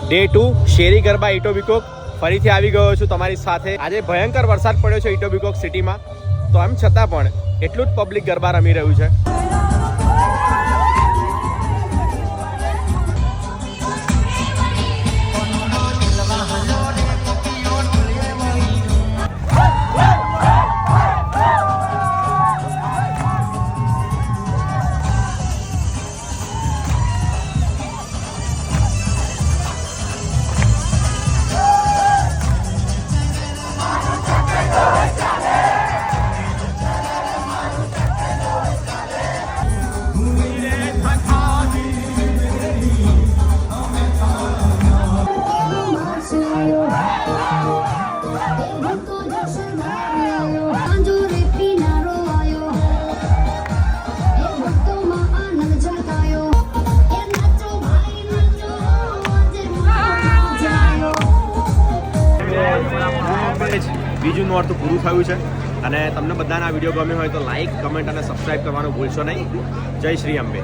Day 2 શેરી ગરબા ઇટોબિકોક ફરીથી આવી ગયો છું તમારી સાથે। આજે ભયંકર વરસાદ પડ્યો છે ઇટોબિકોક સિટીમાં, તો એમ છતાં પણ એટલું જ પબ્લિક ગરબા રમી રહ્યું છે। બીજું નોરતું પૂરું થયું છે અને તમને બધાને આ વિડીયો ગમ્યો હોય તો લાઈક, કમેન્ટ અને સબસ્ક્રાઈબ કરવાનું ભૂલશો નહીં। જય શ્રી અંબે।